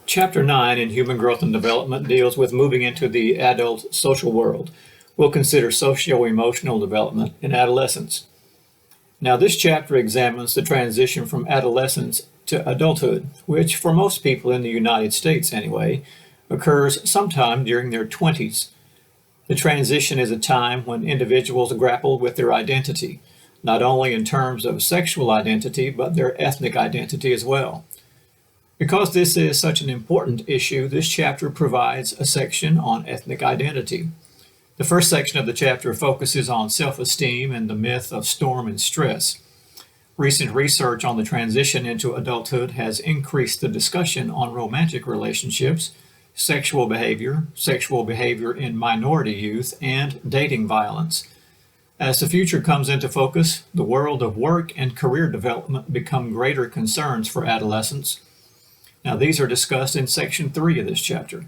Chapter 9 in Human Growth and Development deals with moving into the adult social world. We'll consider socio-emotional development in adolescence. Now, this chapter examines the transition from adolescence to adulthood, which for most people in the United States anyway, occurs sometime during their 20s. The transition is a time when individuals grapple with their identity, not only in terms of sexual identity, but their ethnic identity as well. Because this is such an important issue, this chapter provides a section on ethnic identity. The first section of the chapter focuses on self-esteem and the myth of storm and stress. Recent research on the transition into adulthood has increased the discussion on romantic relationships, sexual behavior in minority youth, and dating violence. As the future comes into focus, the world of work and career development become greater concerns for adolescents. Now, these are discussed in Section 3 of this chapter.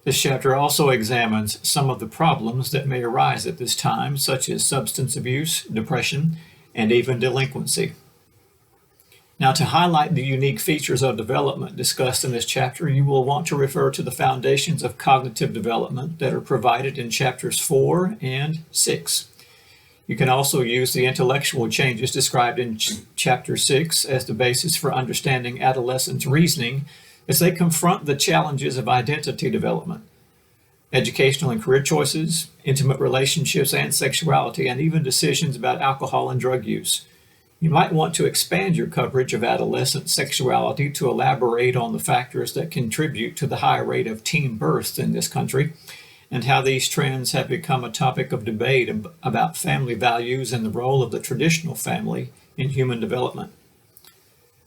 This chapter also examines some of the problems that may arise at this time, such as substance abuse, depression, and even delinquency. Now, to highlight the unique features of development discussed in this chapter, you will want to refer to the foundations of cognitive development that are provided in chapters 4 and 6. You can also use the intellectual changes described in Chapter 6 as the basis for understanding adolescents' reasoning as they confront the challenges of identity development, educational and career choices, intimate relationships and sexuality, and even decisions about alcohol and drug use. You might want to expand your coverage of adolescent sexuality to elaborate on the factors that contribute to the high rate of teen births in this country, and how these trends have become a topic of debate about family values and the role of the traditional family in human development.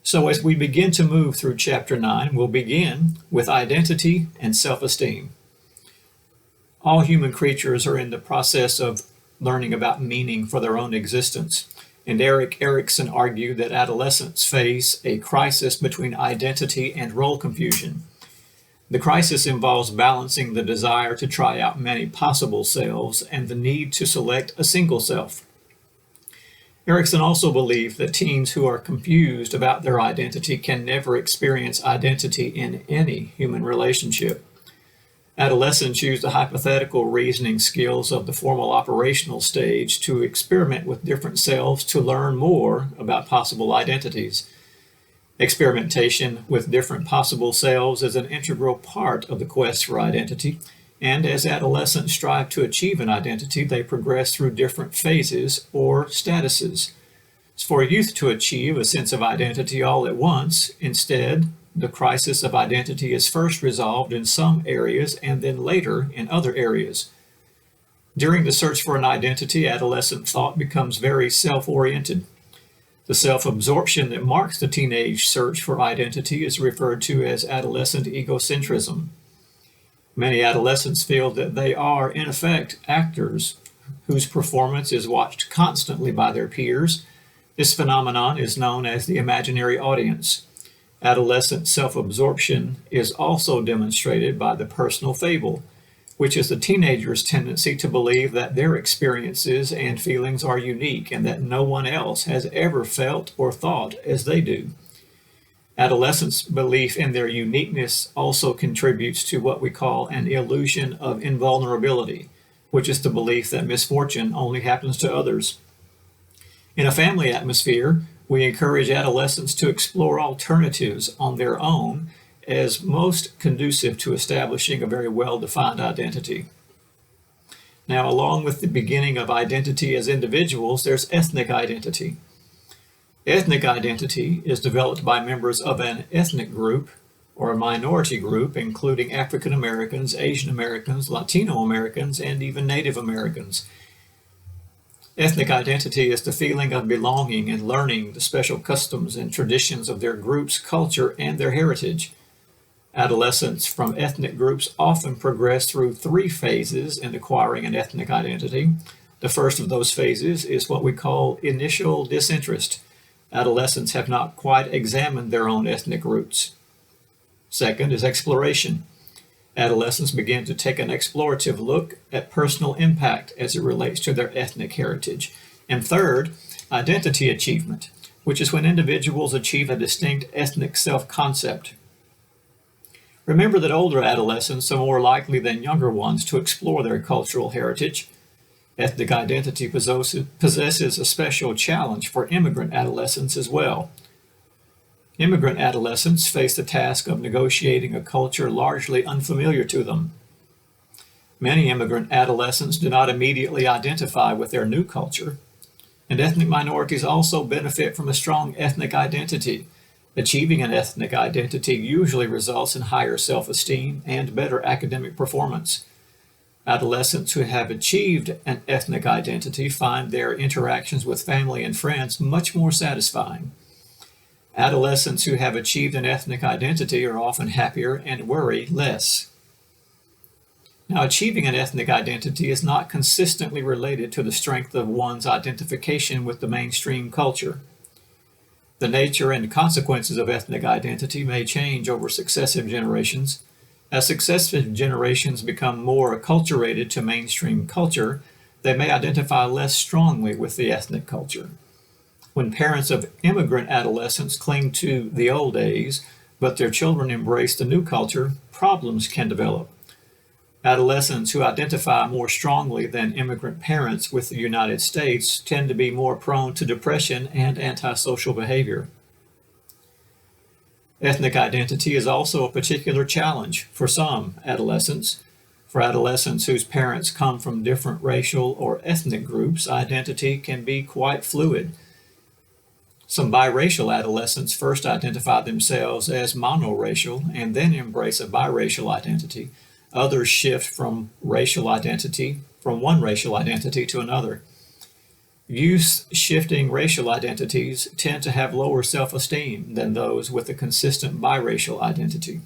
So as we begin to move through Chapter 9, we'll begin with identity and self-esteem. All human creatures are in the process of learning about meaning for their own existence, and Erik Erikson argued that adolescents face a crisis between identity and role confusion. The crisis involves balancing the desire to try out many possible selves and the need to select a single self. Erikson also believed that teens who are confused about their identity can never experience identity in any human relationship. Adolescents use the hypothetical reasoning skills of the formal operational stage to experiment with different selves to learn more about possible identities. Experimentation with different possible selves is an integral part of the quest for identity, and as adolescents strive to achieve an identity, they progress through different phases or statuses. For youth to achieve a sense of identity all at once, instead, the crisis of identity is first resolved in some areas and then later in other areas. During the search for an identity, adolescent thought becomes very self-oriented. The self-absorption that marks the teenage search for identity is referred to as adolescent egocentrism. Many adolescents feel that they are, in effect, actors whose performance is watched constantly by their peers. This phenomenon is known as the imaginary audience. Adolescent self-absorption is also demonstrated by the personal fable, which is the teenager's tendency to believe that their experiences and feelings are unique and that no one else has ever felt or thought as they do. Adolescents' belief in their uniqueness also contributes to what we call an illusion of invulnerability, which is the belief that misfortune only happens to others. In a family atmosphere, we encourage adolescents to explore alternatives on their own as most conducive to establishing a very well-defined identity. Now, along with the beginning of identity as individuals, there's ethnic identity. Ethnic identity is developed by members of an ethnic group or a minority group, including African Americans, Asian Americans, Latino Americans, and even Native Americans. Ethnic identity is the feeling of belonging and learning the special customs and traditions of their group's culture and their heritage. Adolescents from ethnic groups often progress through 3 phases in acquiring an ethnic identity. The first of those phases is what we call initial disinterest. Adolescents have not quite examined their own ethnic roots. Second is exploration. Adolescents begin to take an explorative look at personal impact as it relates to their ethnic heritage. And third, identity achievement, which is when individuals achieve a distinct ethnic self-concept. Remember that older adolescents are more likely than younger ones to explore their cultural heritage. Ethnic identity possesses a special challenge for immigrant adolescents as well. Immigrant adolescents face the task of negotiating a culture largely unfamiliar to them. Many immigrant adolescents do not immediately identify with their new culture, and ethnic minorities also benefit from a strong ethnic identity. Achieving an ethnic identity usually results in higher self-esteem and better academic performance. Adolescents who have achieved an ethnic identity find their interactions with family and friends much more satisfying. Adolescents who have achieved an ethnic identity are often happier and worry less. Now, achieving an ethnic identity is not consistently related to the strength of one's identification with the mainstream culture. The nature and consequences of ethnic identity may change over successive generations. As successive generations become more acculturated to mainstream culture, they may identify less strongly with the ethnic culture. When parents of immigrant adolescents cling to the old days, but their children embrace the new culture, problems can develop. Adolescents who identify more strongly than immigrant parents with the United States tend to be more prone to depression and antisocial behavior. Ethnic identity is also a particular challenge for some adolescents. For adolescents whose parents come from different racial or ethnic groups, identity can be quite fluid. Some biracial adolescents first identify themselves as monoracial and then embrace a biracial identity. Others shift from one racial identity to another. Youths shifting racial identities tend to have lower self-esteem than those with a consistent biracial identity.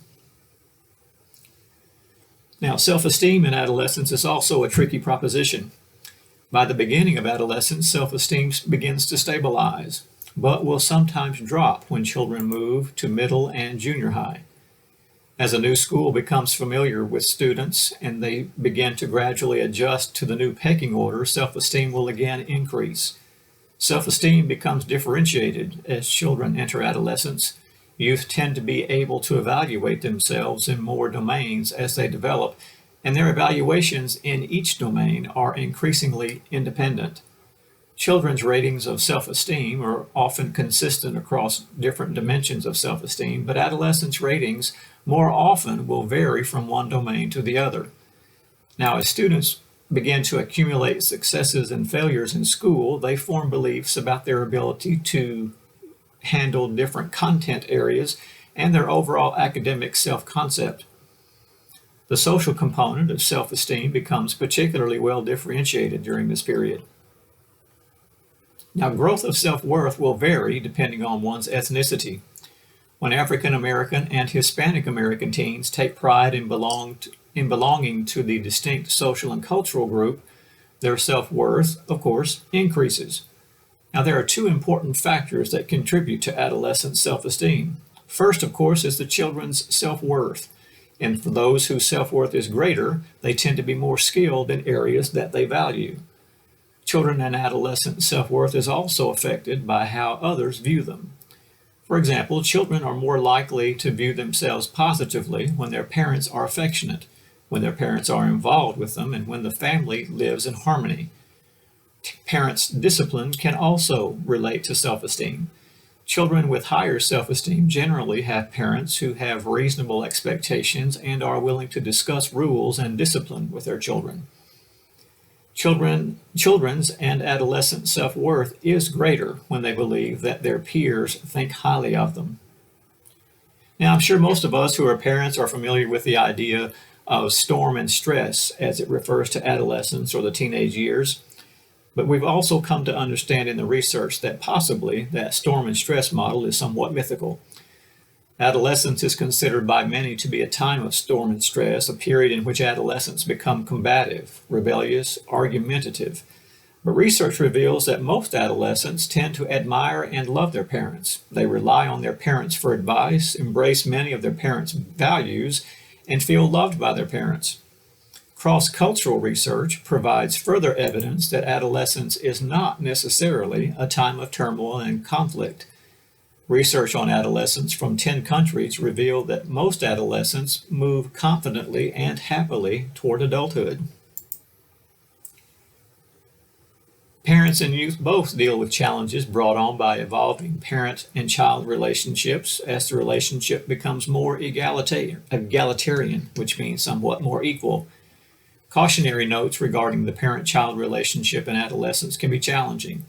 Now, self-esteem in adolescence is also a tricky proposition. By the beginning of adolescence, self-esteem begins to stabilize, but will sometimes drop when children move to middle and junior high. As a new school becomes familiar with students and they begin to gradually adjust to the new pecking order, self-esteem will again increase. Self-esteem becomes differentiated as children enter adolescence. Youth tend to be able to evaluate themselves in more domains as they develop, and their evaluations in each domain are increasingly independent. Children's ratings of self-esteem are often consistent across different dimensions of self-esteem, but adolescents' ratings more often will vary from one domain to the other. Now, as students begin to accumulate successes and failures in school, they form beliefs about their ability to handle different content areas and their overall academic self-concept. The social component of self-esteem becomes particularly well differentiated during this period. Now, growth of self-worth will vary depending on one's ethnicity. When African American and Hispanic American teens take pride in belonging to the distinct social and cultural group, their self-worth, of course, increases. Now, there are two important factors that contribute to adolescent self-esteem. First, of course, is the children's self-worth. And for those whose self-worth is greater, they tend to be more skilled in areas that they value. Children and adolescent self-worth is also affected by how others view them. For example, children are more likely to view themselves positively when their parents are affectionate, when their parents are involved with them, and when the family lives in harmony. Parents' discipline can also relate to self-esteem. Children with higher self-esteem generally have parents who have reasonable expectations and are willing to discuss rules and discipline with their children. Children's and adolescent self-worth is greater when they believe that their peers think highly of them. Now, I'm sure most of us who are parents are familiar with the idea of storm and stress as it refers to adolescence or the teenage years. But we've also come to understand in the research that possibly that storm and stress model is somewhat mythical. Adolescence is considered by many to be a time of storm and stress, a period in which adolescents become combative, rebellious, argumentative. But research reveals that most adolescents tend to admire and love their parents. They rely on their parents for advice, embrace many of their parents' values, and feel loved by their parents. Cross-cultural research provides further evidence that adolescence is not necessarily a time of turmoil and conflict. Research on adolescents from 10 countries revealed that most adolescents move confidently and happily toward adulthood. Parents and youth both deal with challenges brought on by evolving parent and child relationships as the relationship becomes more egalitarian, which means somewhat more equal. Cautionary notes regarding the parent-child relationship in adolescence can be challenging.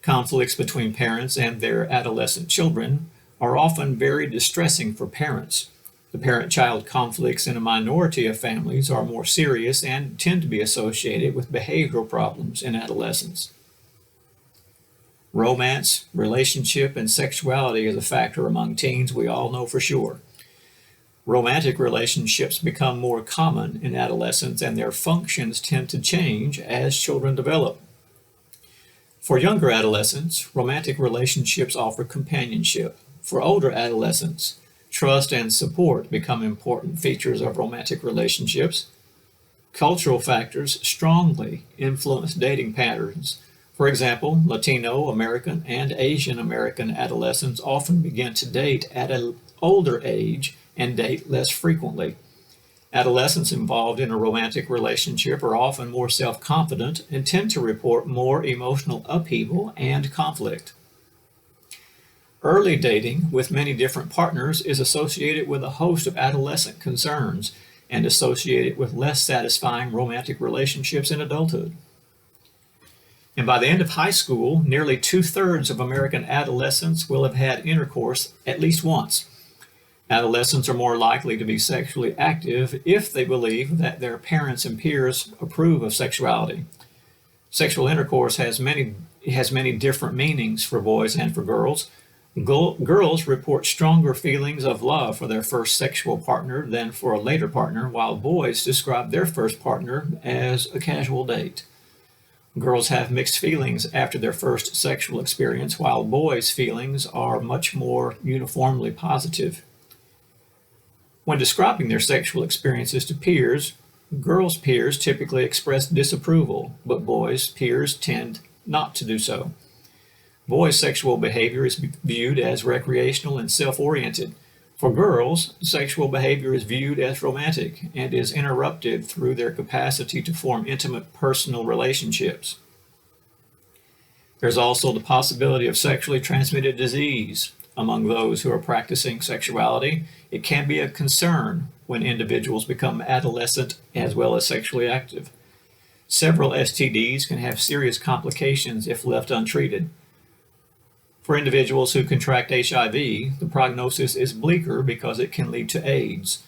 Conflicts between parents and their adolescent children are often very distressing for parents. The parent-child conflicts in a minority of families are more serious and tend to be associated with behavioral problems in adolescence. Romance, relationship, and sexuality is a factor among teens we all know for sure. Romantic relationships become more common in adolescence and their functions tend to change as children develop. For younger adolescents, romantic relationships offer companionship. For older adolescents, trust and support become important features of romantic relationships. Cultural factors strongly influence dating patterns. For example, Latino American and Asian American adolescents often begin to date at an older age and date less frequently. Adolescents involved in a romantic relationship are often more self-confident and tend to report more emotional upheaval and conflict. Early dating with many different partners is associated with a host of adolescent concerns and associated with less satisfying romantic relationships in adulthood. And by the end of high school, nearly 2/3 of American adolescents will have had intercourse at least once. Adolescents are more likely to be sexually active if they believe that their parents and peers approve of sexuality. Sexual intercourse has many different meanings for boys and for girls. Girls report stronger feelings of love for their first sexual partner than for a later partner, while boys describe their first partner as a casual date. Girls have mixed feelings after their first sexual experience, while boys' feelings are much more uniformly positive. When describing their sexual experiences to peers, girls' peers typically express disapproval, but boys' peers tend not to do so. Boys' sexual behavior is viewed as recreational and self-oriented. For girls, sexual behavior is viewed as romantic and is interrupted through their capacity to form intimate personal relationships. There's also the possibility of sexually transmitted disease. Among those who are practicing sexuality, it can be a concern when individuals become adolescent as well as sexually active. Several STDs can have serious complications if left untreated. For individuals who contract HIV, the prognosis is bleaker because it can lead to AIDS.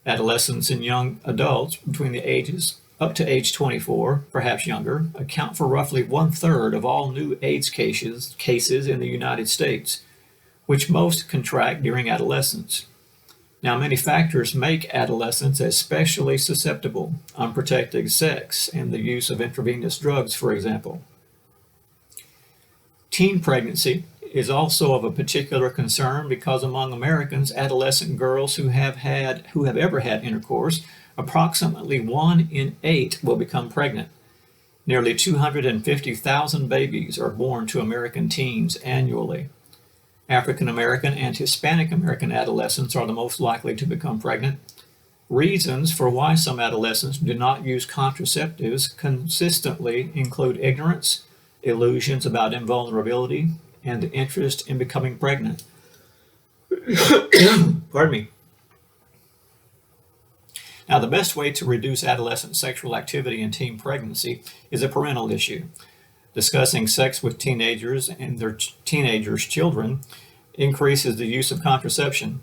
Adolescents and young adults between the ages up to age 24, perhaps younger, account for roughly 1/3 of all new AIDS cases in the United States, which most contract during adolescence. Now, many factors make adolescents especially susceptible: unprotected sex and the use of intravenous drugs, for example. Teen pregnancy is also of a particular concern because among Americans, adolescent girls who have ever had intercourse, approximately 1 in 8 will become pregnant. Nearly 250,000 babies are born to American teens annually. African American and Hispanic American adolescents are the most likely to become pregnant. Reasons for why some adolescents do not use contraceptives consistently include ignorance, illusions about invulnerability, and interest in becoming pregnant. Pardon me. Now, the best way to reduce adolescent sexual activity in teen pregnancy is a parental issue. Discussing sex with teenagers and their teenagers' children increases the use of contraception.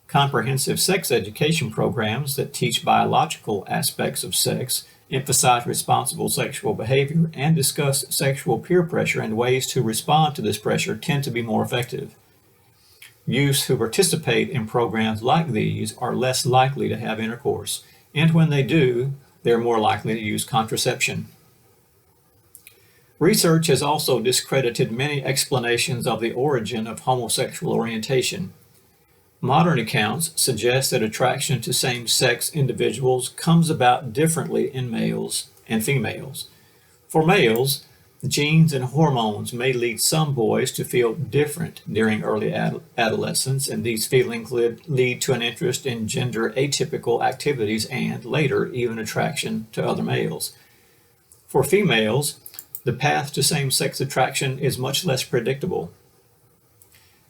Comprehensive sex education programs that teach biological aspects of sex, emphasize responsible sexual behavior, and discuss sexual peer pressure and ways to respond to this pressure tend to be more effective. Youths who participate in programs like these are less likely to have intercourse, and when they do, they're more likely to use contraception. Research has also discredited many explanations of the origin of homosexual orientation. Modern accounts suggest that attraction to same-sex individuals comes about differently in males and females. For males, Genes and hormones may lead some boys to feel different during early adolescence, and these feelings lead to an interest in gender atypical activities and, later, even attraction to other males. For females, the path to same-sex attraction is much less predictable.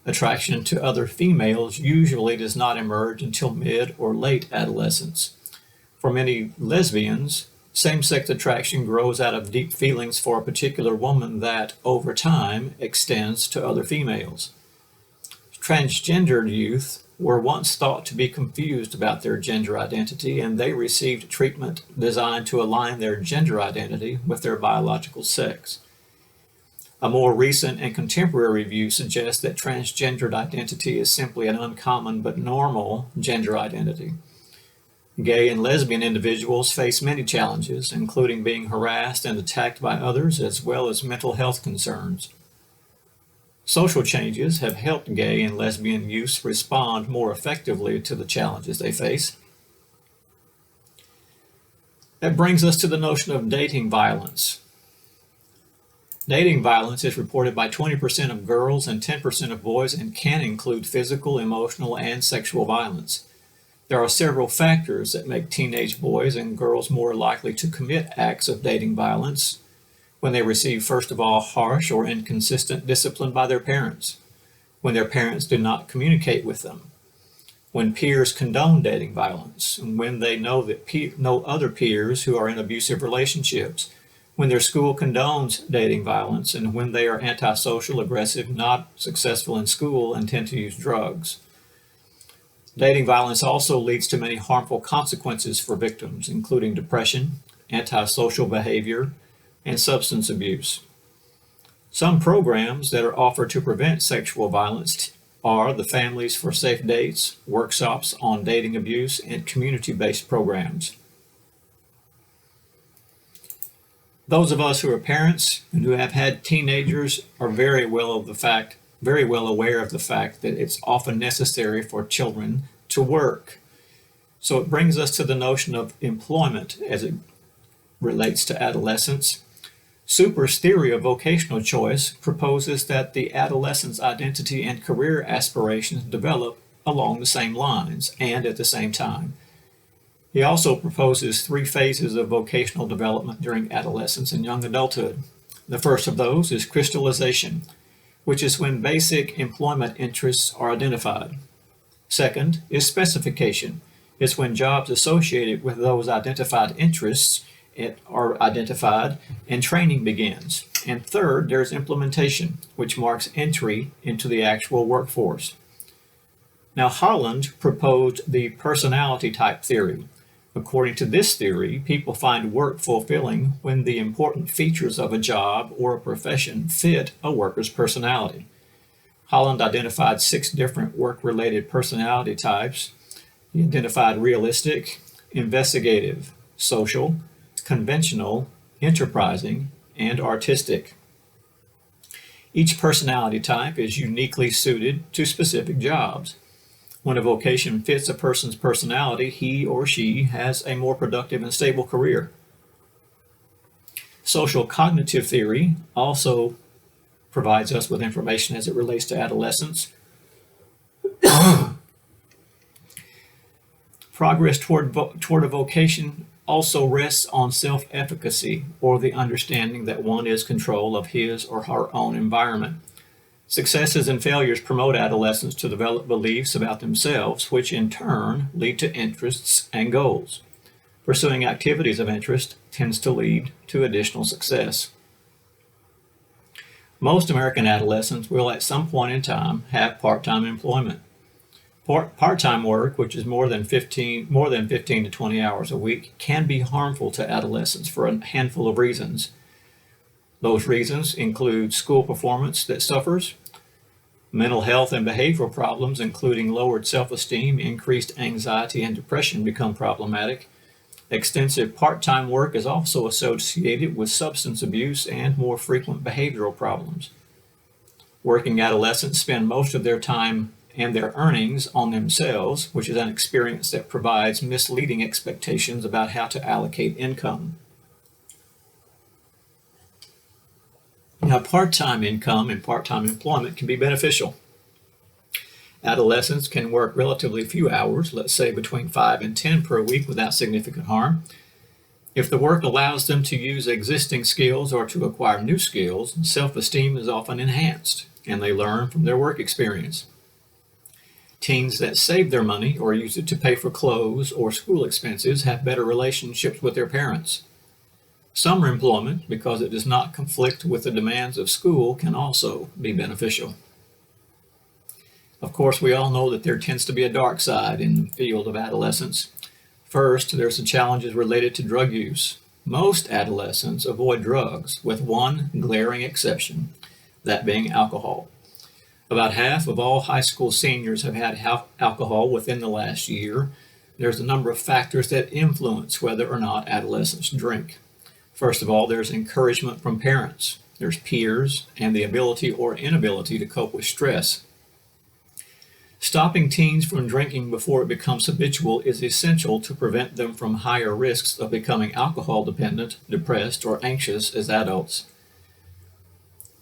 Attraction to other females usually does not emerge until mid or late adolescence. For many lesbians, same-sex attraction grows out of deep feelings for a particular woman that, over time, extends to other females. Transgendered youth were once thought to be confused about their gender identity, and they received treatment designed to align their gender identity with their biological sex. A more recent and contemporary view suggests that transgendered identity is simply an uncommon but normal gender identity. Gay and lesbian individuals face many challenges, including being harassed and attacked by others, as well as mental health concerns. Social changes have helped gay and lesbian youths respond more effectively to the challenges they face. That brings us to the notion of dating violence. Dating violence is reported by 20% of girls and 10% of boys and can include physical, emotional, and sexual violence. There are several factors that make teenage boys and girls more likely to commit acts of dating violence when they receive, first of all, harsh or inconsistent discipline by their parents, when their parents do not communicate with them, when peers condone dating violence, and when they know other peers who are in abusive relationships, when their school condones dating violence, and when they are antisocial, aggressive, not successful in school, and tend to use drugs. Dating violence also leads to many harmful consequences for victims, including depression, antisocial behavior, and substance abuse. Some programs that are offered to prevent sexual violence are the Families for Safe Dates, workshops on dating abuse, and community-based programs. Those of us who are parents and who have had teenagers are very well aware of the fact that it's often necessary for children to work. So it brings us to the notion of employment as it relates to adolescence. Super's theory of vocational choice proposes that the adolescent's identity and career aspirations develop along the same lines and at the same time. He also proposes 3 phases of vocational development during adolescence and young adulthood. The first of those is crystallization, which is when basic employment interests are identified. Second is specification. It's when jobs associated with those identified interests are identified and training begins. And third, there's implementation, which marks entry into the actual workforce. Now, Holland proposed the personality type theory. According to this theory, people find work fulfilling when the important features of a job or a profession fit a worker's personality. Holland identified 6 different work-related personality types. He identified realistic, investigative, social, conventional, enterprising, and artistic. Each personality type is uniquely suited to specific jobs. When a vocation fits a person's personality, he or she has a more productive and stable career. Social cognitive theory also provides us with information as it relates to adolescence. Progress toward a vocation also rests on self-efficacy, or the understanding that one is in control of his or her own environment. Successes and failures promote adolescents to develop beliefs about themselves, which in turn lead to interests and goals. Pursuing activities of interest tends to lead to additional success. Most American adolescents will at some point in time have part-time employment. Part-time work, which is more than 15 to 20 hours a week, can be harmful to adolescents for a handful of reasons. Those reasons include school performance that suffers, mental health and behavioral problems, including lowered self-esteem, increased anxiety, and depression become problematic. Extensive part-time work is also associated with substance abuse and more frequent behavioral problems. Working adolescents spend most of their time and their earnings on themselves, which is an experience that provides misleading expectations about how to allocate income. Now, part-time income and part-time employment can be beneficial. Adolescents can work relatively few hours, let's say between 5 and 10 per week, without significant harm. If the work allows them to use existing skills or to acquire new skills, self-esteem is often enhanced, and they learn from their work experience. Teens that save their money or use it to pay for clothes or school expenses have better relationships with their parents. Summer employment, because it does not conflict with the demands of school, can also be beneficial. Of course, we all know that there tends to be a dark side in the field of adolescence. First, there's the challenges related to drug use. Most adolescents avoid drugs, with one glaring exception, that being alcohol. About half of all high school seniors have had alcohol within the last year. There's a number of factors that influence whether or not adolescents drink. First of all, there's encouragement from parents. There's peers and the ability or inability to cope with stress. Stopping teens from drinking before it becomes habitual is essential to prevent them from higher risks of becoming alcohol dependent, depressed, or anxious as adults.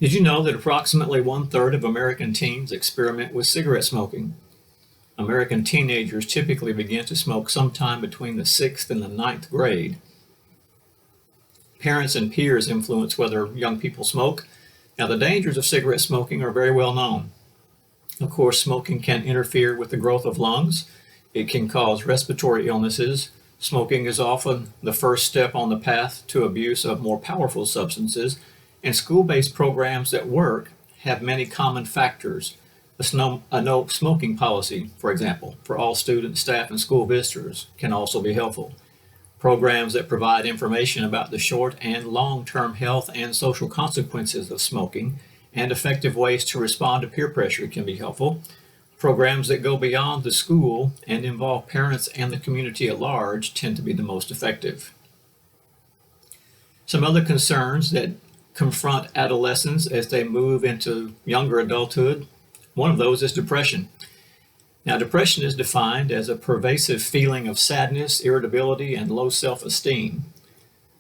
Did you know that approximately 1/3 of American teens experiment with cigarette smoking? American teenagers typically begin to smoke sometime between the 6th and the 9th grade. Parents and peers influence whether young people smoke. Now, the dangers of cigarette smoking are very well known. Of course, smoking can interfere with the growth of lungs. It can cause respiratory illnesses. Smoking is often the first step on the path to abuse of more powerful substances. And school-based programs that work have many common factors. A no smoking policy, for example, for all students, staff, and school visitors can also be helpful. Programs that provide information about the short and long-term health and social consequences of smoking and effective ways to respond to peer pressure can be helpful. Programs that go beyond the school and involve parents and the community at large tend to be the most effective. Some other concerns that confront adolescents as they move into younger adulthood, one of those is depression. Now, depression is defined as a pervasive feeling of sadness, irritability, and low self-esteem.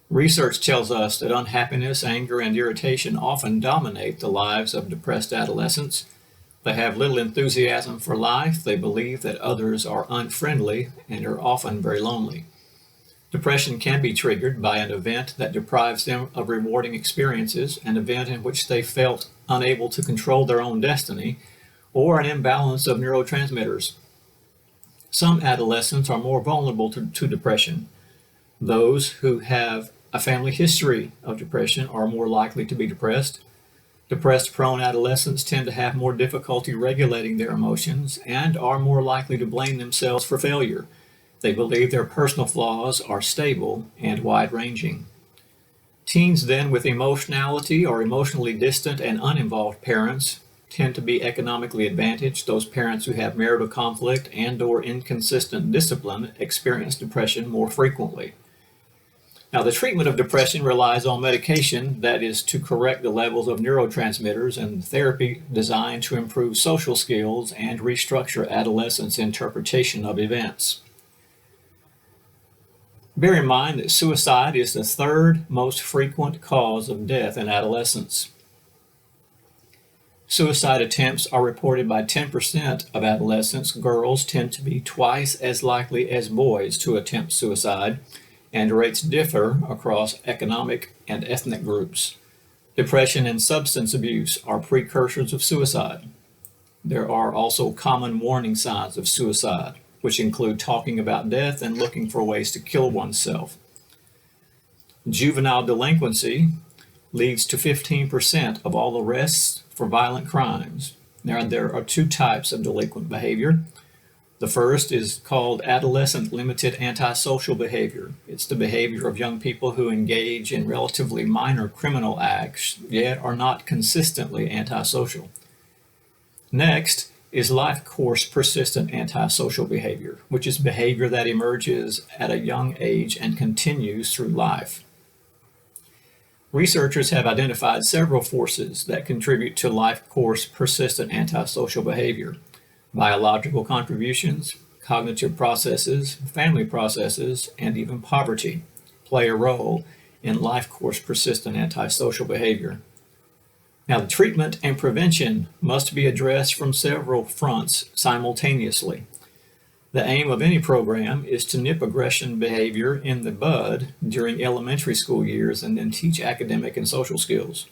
Research tells us that unhappiness, anger, and irritation often dominate the lives of depressed adolescents. They have little enthusiasm for life, they believe that others are unfriendly, and are often very lonely. Depression can be triggered by an event that deprives them of rewarding experiences, an event in which they felt unable to control their own destiny, or an imbalance of neurotransmitters. Some adolescents are more vulnerable to depression. Those who have a family history of depression are more likely to be depressed. Depressed-prone adolescents tend to have more difficulty regulating their emotions and are more likely to blame themselves for failure. They believe their personal flaws are stable and wide-ranging. Teens then with emotionality or emotionally distant and uninvolved parents tend to be economically advantaged. Those parents who have marital conflict and/or inconsistent discipline experience depression more frequently. Now, the treatment of depression relies on medication that is to correct the levels of neurotransmitters and therapy designed to improve social skills and restructure adolescents' interpretation of events. Bear in mind that suicide is the third most frequent cause of death in adolescents. Suicide attempts are reported by 10% of adolescents. Girls tend to be twice as likely as boys to attempt suicide, and rates differ across economic and ethnic groups. Depression and substance abuse are precursors of suicide. There are also common warning signs of suicide, which include talking about death and looking for ways to kill oneself. Juvenile delinquency leads to 15% of all arrests for violent crimes. Now, there are two types of delinquent behavior. The first is called adolescent limited antisocial behavior. It's the behavior of young people who engage in relatively minor criminal acts, yet are not consistently antisocial. Next is life course persistent antisocial behavior, which is behavior that emerges at a young age and continues through life. Researchers have identified several forces that contribute to life course persistent antisocial behavior. Biological contributions, cognitive processes, family processes, and even poverty play a role in life course persistent antisocial behavior. Now, the treatment and prevention must be addressed from several fronts simultaneously. The aim of any program is to nip aggression behavior in the bud during elementary school years and then teach academic and social skills.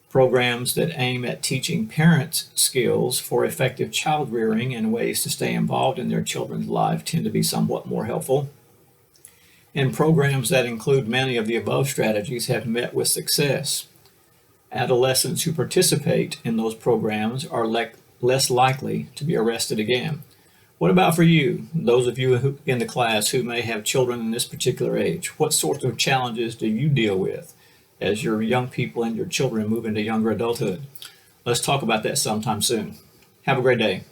Programs that aim at teaching parents skills for effective child rearing and ways to stay involved in their children's lives tend to be somewhat more helpful. And programs that include many of the above strategies have met with success. Adolescents who participate in those programs are less likely to be arrested again. What about for you, those of you in the class who may have children in this particular age? What sorts of challenges do you deal with as your young people and your children move into younger adulthood? Let's talk about that sometime soon. Have a great day.